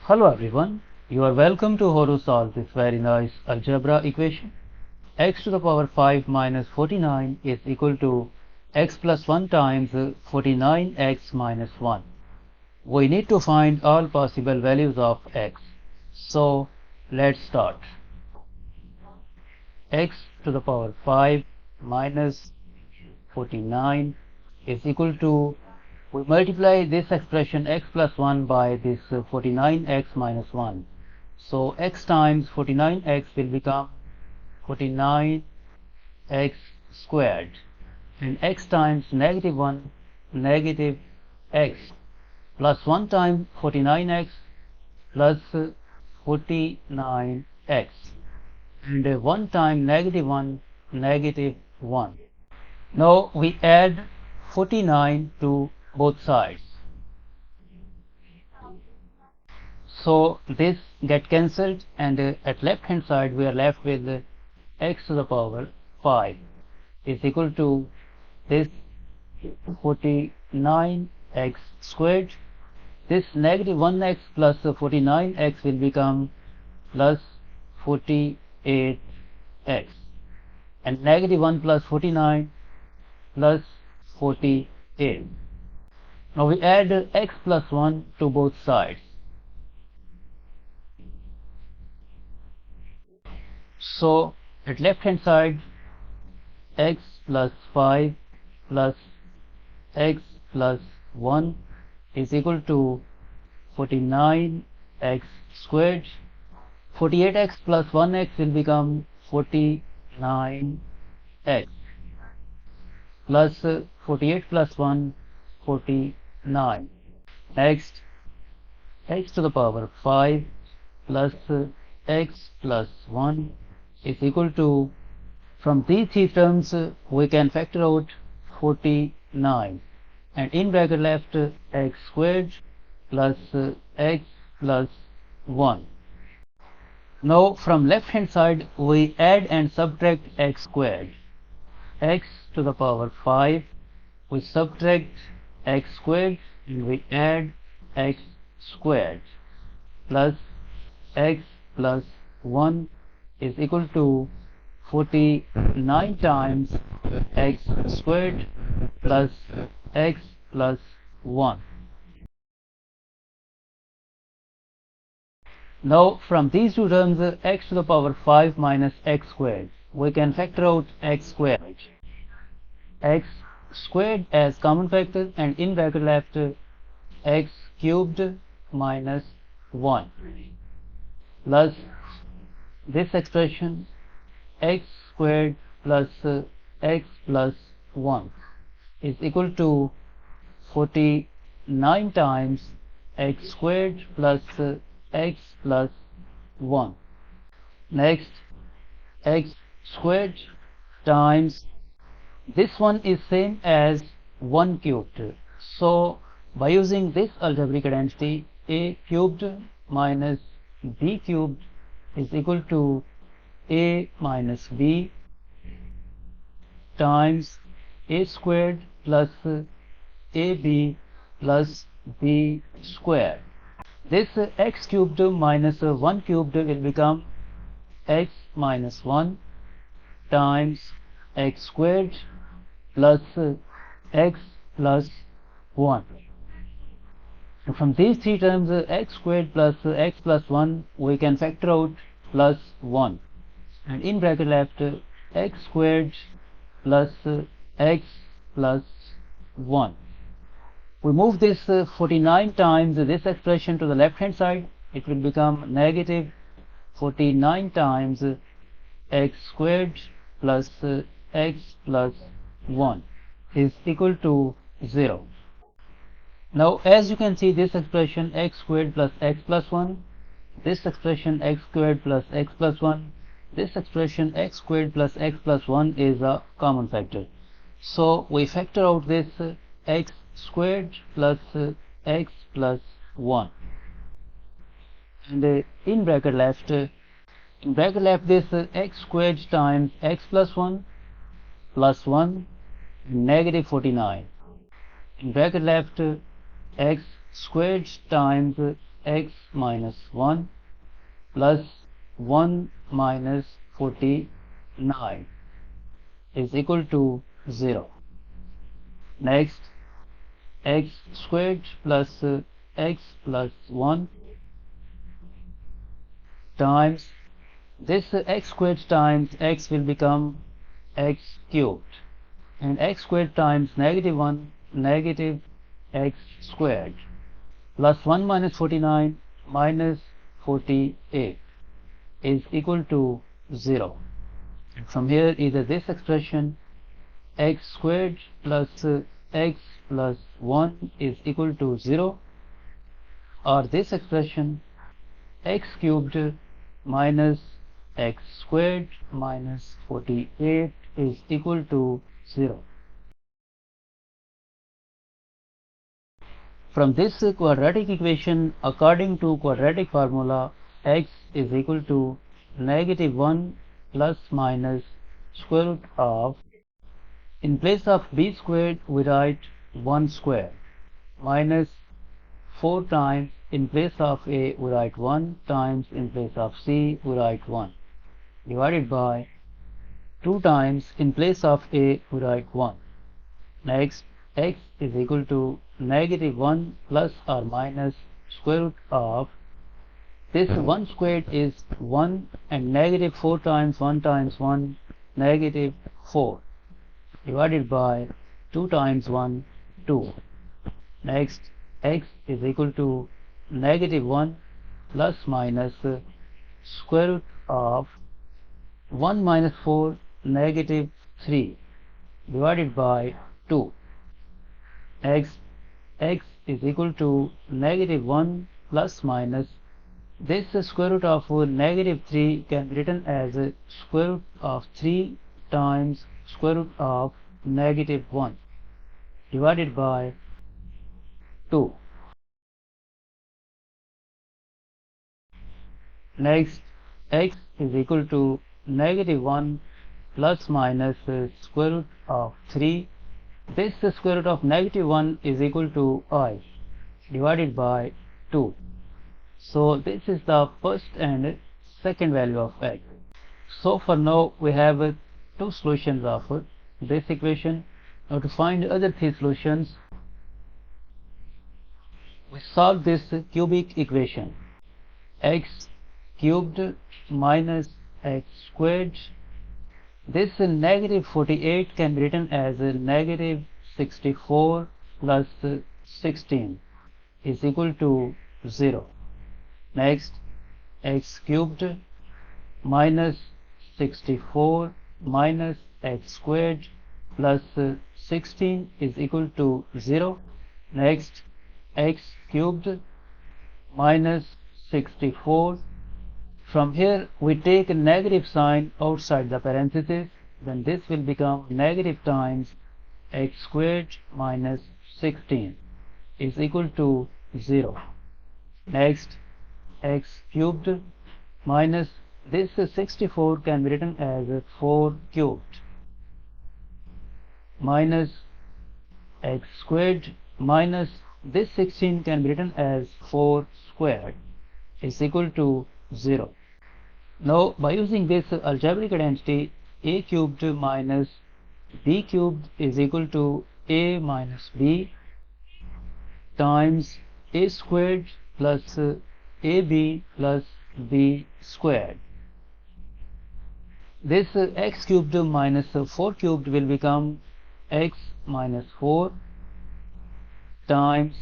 Hello everyone, you are welcome to how to solve this very nice algebra equation. X to the power 5 minus 49 is equal to x plus 1 times 49x minus 1. We need to find all possible values of x. So let's start. X to the power 5 minus 49 is equal to, we multiply this expression x plus 1 by this 49x minus 1. So x times 49x will become 49x squared, and x times negative 1, negative x, plus 1 times 49x plus 49x, and 1 times negative 1, negative 1. Now we add 49 to both sides. So this get cancelled, and at left hand side we are left with x to the power 5 is equal to this 49x squared. This negative 1x plus 49x will become plus 48x, and negative 1 plus 49 plus 48. Now we add x plus 1 to both sides. So at left hand side, x plus 5 plus x plus 1 is equal to 49x squared. 48x plus 1x will become 49x plus 48 plus 1, 49. Next, x to the power 5 plus x plus 1 is equal to, from these three terms we can factor out 49, and in bracket left x squared plus x plus 1. Now from left hand side we add and subtract x squared. X to the power 5, we subtract x squared and we add x squared, plus x plus 1 is equal to 49 times x squared plus x plus 1. Now from these two terms, x to the power 5 minus x squared, we can factor out x squared. X squared as common factor, and in bracket left x cubed minus 1 plus this expression x squared plus x plus 1 is equal to 49 times x squared plus x plus 1. Next, x squared times this one is same as 1 cubed. So by using this algebraic identity, a cubed minus b cubed is equal to a minus b times a squared plus ab plus b squared. This x cubed minus 1 cubed will become x minus 1 times x squared plus x plus 1. From these three terms, x squared plus x plus 1, we can factor out plus 1, and in bracket left x squared plus x plus 1. We move this 49 times this expression to the left hand side. It will become negative 49 times x squared plus x plus 1 is equal to 0. Now as you can see, this expression x squared plus x plus 1, this expression x squared plus x plus 1, this expression x squared plus x plus 1 is a common factor. So we factor out this x squared plus x plus 1, and in bracket left this x squared times x plus 1 plus 1, negative 49. In bracket left x squared times x minus 1 plus 1 minus 49 is equal to 0. Next, x squared plus x plus 1 times this x squared times x will become x cubed, and x squared times negative 1 negative x squared plus 1 minus 49 minus 48 is equal to 0. And from here, either this expression x squared plus x plus 1 is equal to 0, or this expression x cubed minus x squared minus 48 is equal to 0. From this quadratic equation, according to quadratic formula, x is equal to negative 1 plus minus square root of, in place of b squared we write 1 square, minus 4 times, in place of a we write 1 times, in place of c we write 1, divided by 2 times, in place of a we write 1. Next, x is equal to negative 1 plus or minus square root of, this 1 squared is 1, and negative 4 times 1, negative 4, divided by 2 times 1, 2. Next, x is equal to negative 1 plus minus square root of 1 minus 4, negative 3, divided by 2. Next, x is equal to negative 1 plus minus, this square root of negative 3 can be written as square root of 3 times square root of negative 1, divided by 2. Next, x is equal to negative 1 plus minus square root of 3. This square root of negative 1 is equal to I, divided by 2. So this is the first and second value of x. So for now we have two solutions of this equation. Now to find other three solutions, we solve this cubic equation. X cubed minus x squared, this negative 48 can be written as negative 64 plus 16 is equal to 0. Next, x cubed minus 64 minus x squared plus 16 is equal to 0. Next, x cubed minus 64. From here we take a negative sign outside the parenthesis, then this will become negative times x squared minus 16 is equal to 0. Next, x cubed minus this 64 can be written as 4 cubed minus x squared minus this 16 can be written as 4 squared is equal to 0. Now by using this algebraic identity, a cubed minus b cubed is equal to a minus b times a squared plus ab plus b squared. This x cubed minus 4 cubed will become x minus 4 times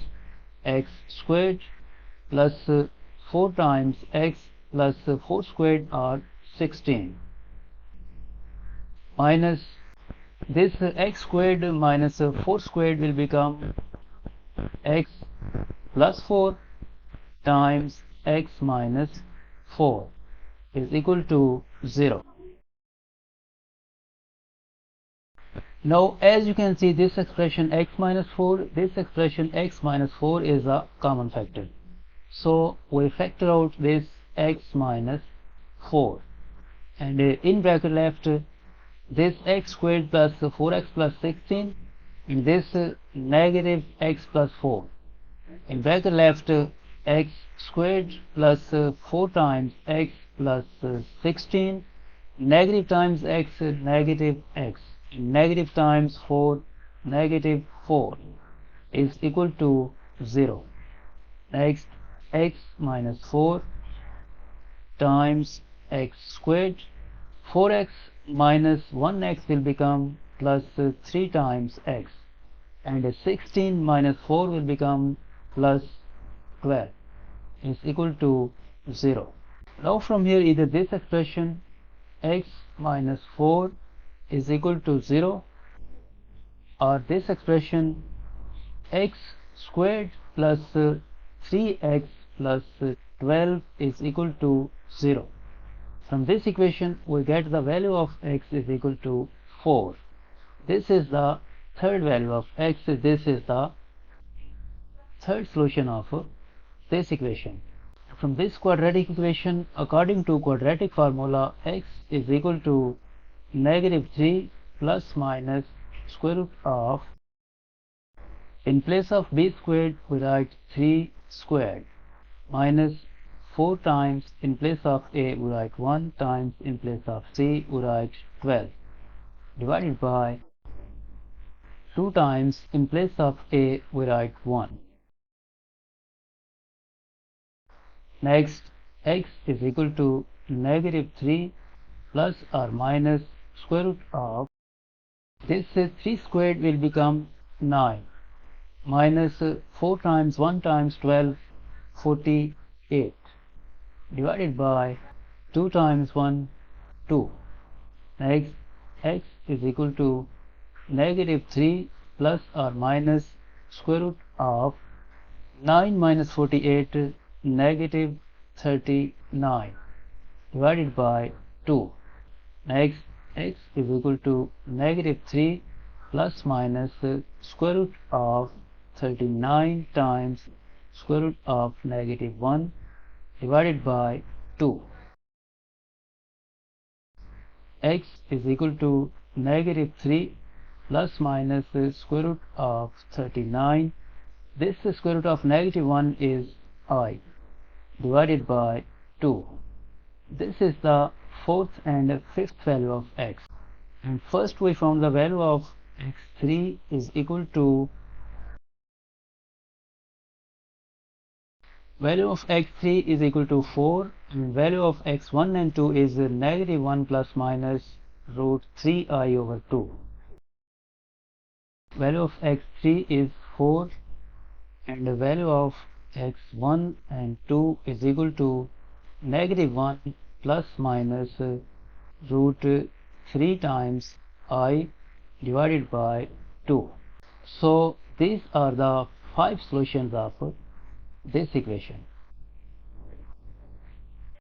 x squared plus 4 times x plus 4 squared or 16 minus this x squared minus 4 squared will become x plus 4 times x minus 4 is equal to 0. Now as you can see, this expression x minus 4, this expression x minus 4 is a common factor. So we factor out this x minus 4, and in bracket left this x squared plus 4x plus 16, and this negative x plus 4. In bracket left x squared plus 4 times x plus 16, negative times x, negative x, negative times 4, negative 4 is equal to 0. Next, x minus 4 times x squared, 4x minus 1x will become plus 3 times x, and 16 minus 4 will become plus 12 is equal to 0. Now from here, either this expression x minus 4 is equal to 0, or this expression x squared plus 3x plus 12 is equal to 0. From this equation we get the value of x is equal to 4. This is the third value of x. This is the third solution of this equation. From this quadratic equation, according to quadratic formula, x is equal to negative 3 plus minus square root of, in place of b squared we write 3 squared, minus 4 times, in place of a we write 1 times, in place of c we write 12, divided by 2 times, in place of a we write 1. Next, x is equal to negative 3 plus or minus square root of, this 3 squared will become 9, minus 4 times 1 times 12, 48, divided by 2 times 1, 2. Next, x is equal to negative 3 plus or minus square root of 9 minus 48, negative 39, divided by 2. Next, x is equal to negative 3 plus minus square root of 39 times square root of negative 1, divided by 2. X is equal to negative 3 plus minus square root of 39. This square root of negative 1 is I, divided by 2. This is the fourth and fifth value of x. And first we found the value of x3 is equal to, value of x3 is equal to 4, and value of x1 and 2 is negative 1 plus minus root 3i over 2. Value of x3 is 4, and the value of x1 and 2 is equal to negative 1 plus minus root 3 times I divided by 2. So these are the 5 solutions of this equation.